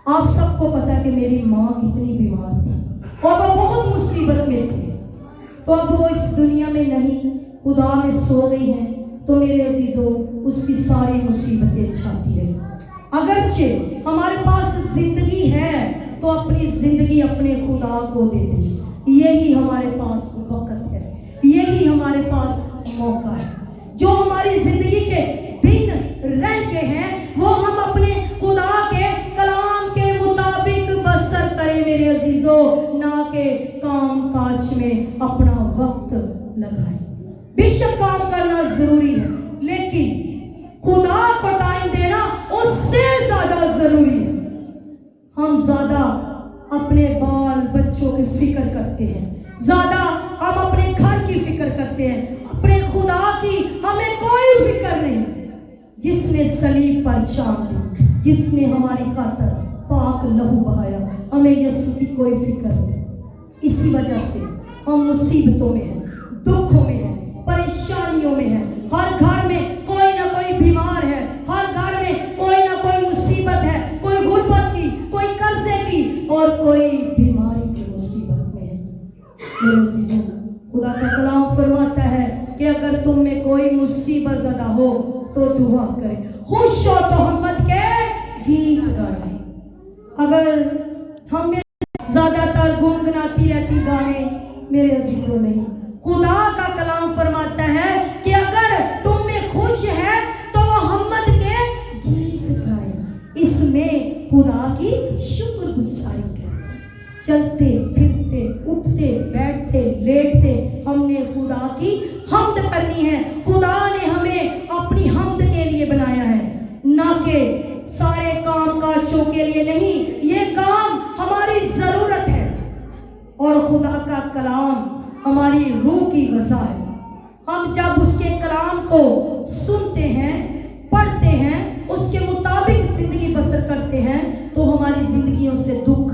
आप सबको पता है कि मेरी माँ कितनी बीमार थी और वो बहुत मुसीबत में थी। तो अब वो इस दुनिया में नहीं, खुदा में सो गई है। तो मेरे अजीजों, उसकी सारी मुसीबतें छाती रही। अगरचे हमारे पास जिंदगी है तो अपनी जिंदगी अपने खुदा को दे दें। यही हमारे पास वक्त है, यही हमारे पास मौका है। जो हमारी जिंदगी के दिन रह के हैं वो हम अपने खुदा के कलाम के मुताबिक बसर करें मेरे अजीजों, ना के काम काज में अपना वक्त लगाएं। बेशक काम करना जरूरी है, लेकिन खुदा को टाइम देना उससे ज्यादा जरूरी है। हम ज्यादा अपने बाल बच्चों की फिक्र करते हैं, ज्यादा हम अपने घर की फिक्र करते हैं, अपने खुदा की हमें कोई फिक्र नहीं। जिसने सलीब पर जान दी, जिसने हमारी खातर पाक लहू बहाया, हमें यीशु की कोई फिक्र नहीं। इसी वजह से हम मुसीबतों में हैं, दुखों में हैं, परेशानियों में हैं। हर घर में कोई ना कोई बीमार है, हर घर में कोई ना कोई मुसीबत है, कोई गुर्बत की, कोई कर्जे की और कोई बीमारी की मुसीबत में है। मेरे अजीजों, खुदा का कलाम फरमाता है कि अगर तुम में कोई मुसीबत ज़दा हो तो दुआ करें, खुश हो तो मोहम्मद के गीत गाएं। अगर हम में ज्यादातर गुनगुनाती रहती गाने मेरे अजीजों नहीं। खुदा का कलाम फरमाता है कि अगर तुम में खुश है तो मोहम्मद के गीत गाए। इसमें खुदा की शुक्रगुजारी करें। चलते फिरते उठते बैठते लेटते हमने खुदा की हम्द करनी है। खुदा ने हमें अपनी हम्द के लिए बनाया है, ना कि सारे काम काजों के लिए नहीं। ये काम हमारी जरूरत है और खुदा का कलाम हमारी रूह की ग़िज़ा है। हम जब उसके कलाम को सुनते हैं, पढ़ते हैं, उसके मुताबिक जिंदगी बसर करते हैं तो हमारी जिंदगियों से दुख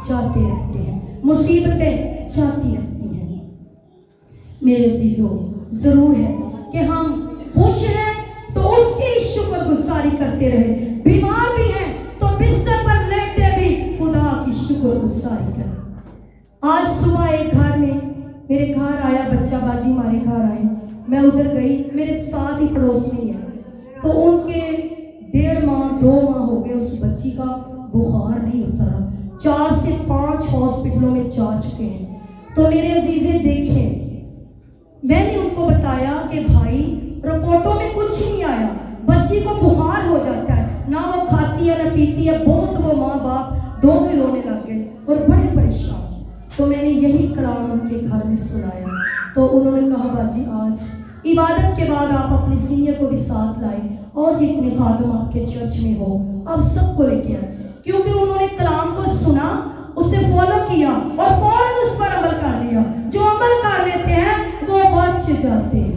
जाते रहते हैं, मुसीबतें जाती रहती हैं। मेरे अजीजों, जरूर है कि हम खुश हैं तो उसकी शुक्रगुजारी करते रहे। बीमार भी हैं तो बिस्तर पर लेटे भी खुदा की शुक्रगुजारी करें। आज सुबह एक घर में मेरे घर आया बच्चा, बाजी हमारे घर आए, मैं उधर गई, मेरे साथ ही पड़ोस में है, तो उनके 1.5 माह 2 माह हो गए उस बच्ची का बुखार नहीं उतरा। 4 से 5 हॉस्पिटलों में जा चुके हैं। तो मेरे अजीज़े देखें, मैंने उनको बताया कि भाई रिपोर्टों में कुछ नहीं आया, बच्ची को बुखार हो जाता है, ना वो खाती है ना पीती है। बहुत वो माँ बाप दोनों रोने लग गए और बड़े परेशान। तो मैंने यही कलाम उनके घर में सुनाया तो उन्होंने कहा बाजी आज इबादत के बाद आप अपने सीनियर को भी साथ लाए और जितने खादम आपके चर्च में हो आप सबको लेके आए, क्योंकि उन्होंने कलाम को सुना, उसे फॉलो किया और फौरन उस पर अमल कर लिया। जो अमल कर लेते हैं वो बच जाते हैं।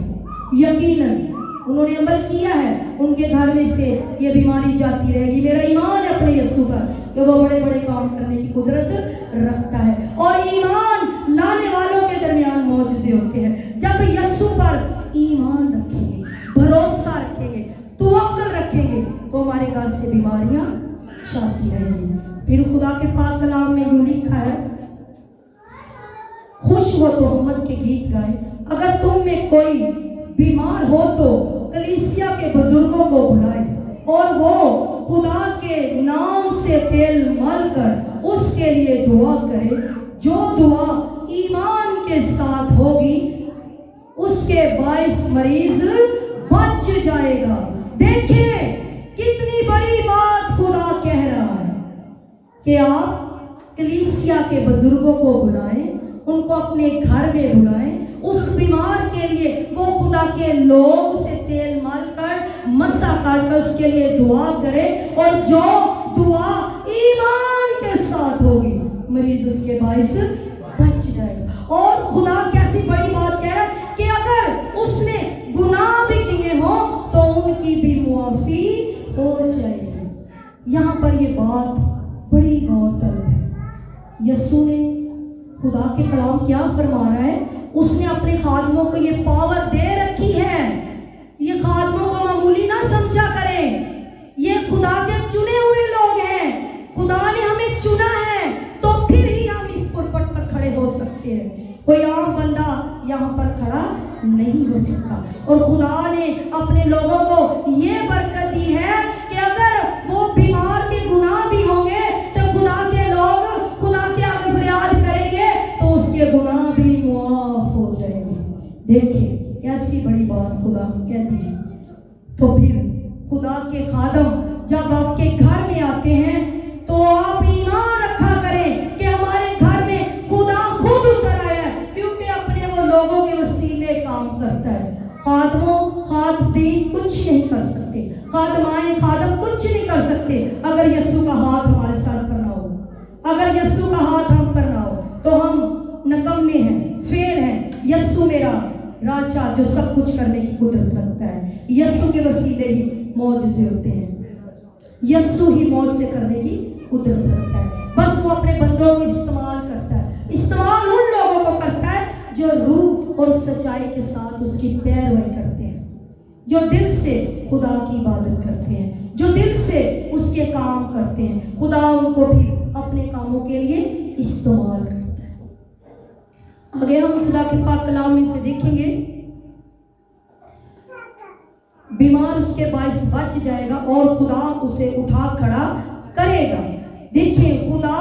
यकीनन उन्होंने अमल किया है, उनके घर में से ये बीमारी जाती रहेगी। मेरा ईमान है अपने यीशु पर कि वो बड़े बड़े काम करने की कुदरत रखता है और ईमान लाने वालों के दरमियान मौजूद होते हैं। जब यीशु पर ईमान रखेंगे, भरोसा रखेंगे, तवक्कुल रखेंगे तो हमारे घर से बीमारियां जाती रहेंगी। फिर खुदा के पाक कलाम में यूं लिखा है, खुश हो तो मोहम्मद के गीत गाए। अगर तुम में कोई बीमार हो तो कलीसिया के बुजुर्गों को बुलाए और वो खुदा के नाम से तेल मल कर उसके लिए दुआ करे। जो दुआ ईमान के साथ होगी उसके 22 मरीज बच जाएगा। देखिए कितनी बड़ी बात खुदा कह रहा है कि आप कलीसिया के बुजुर्गों को बुलाएं, उनको अपने घर में बुलाएं। उस बीमार के लिए वो खुदा के लोग उसे तेल मल कर मसा कर उसके लिए दुआ करे और जो दुआ ईमान के साथ होगी मरीज उसके 22 बच जाएगा। और खुदा कैसी बड़ी बात कह रहा है कि अगर उसने गुनाह भी किए हो तो उनकी भी मुआफी हो जाएगी। यहाँ पर ये बात बड़ी गौरतलब है। यीशु ने खुदा के कलाम क्या फरमा रहा है, उसने अपने खादमों को ये पावर दे रखी है। ये खादमों को मामूली ना समझा करें, ये खुदा के चुने हुए लोग हैं। खुदा ने हमें चुना है तो फिर ही हम इस पुरपट पर खड़े हो सकते हैं। कोई आम बंदा यहाँ पर खड़ा नहीं हो सकता। और खुदा ने अपने लोगों को ये बरकत दी है कि अगर वो बीमार के गुनाह भी होंगे तो खुदा के लोग खुदा के आगे फरियाद करेंगे तो उसके गुनाह भी मुआफ हो जाएंगे। देखिए ऐसी बड़ी बात खुदा कहती है। तो फिर खुदा के खादम जब आपके घर में आते हैं तो आप ईमान रखा करें कि हमारे घर में खुदा खुद उतर आया है, क्योंकि अपने वो लोगों के वसीले काम करता है। खादमों खादमीन कुछ नहीं कर सकते, खादमाएं खादम कुछ नहीं कर सकते अगर यीशु का हाथ हमारे साथ पर ना हो। अगर यीशु का हाथ हम पर ना हो तो हम नकम्मे हैं, फेल हैं। यीशु मेरा राजा जो सब कुछ करने की कुदरत रखता है, यीशु के वसीले ही मौजूद होते हैं। यीशु ही मौज से करने की कुदरत रखता है। बस वो अपने बंदों को इस्तेमाल करता है। इस्तेमाल उन लोगों को करता है जो रूह और सच्चाई के साथ उसकी पैरवी करते हैं, जो दिल से खुदा की इबादत करते हैं, जो दिल से उसके काम करते हैं। खुदा उनको भी अपने कामों के लिए इस्तेमाल करता है। आगे हम खुदा के पाक कलाम में से देखेंगे, बीमार उसके 22 बच जाएगा और खुदा उसे उठा खड़ा करेगा। देखिए खुदा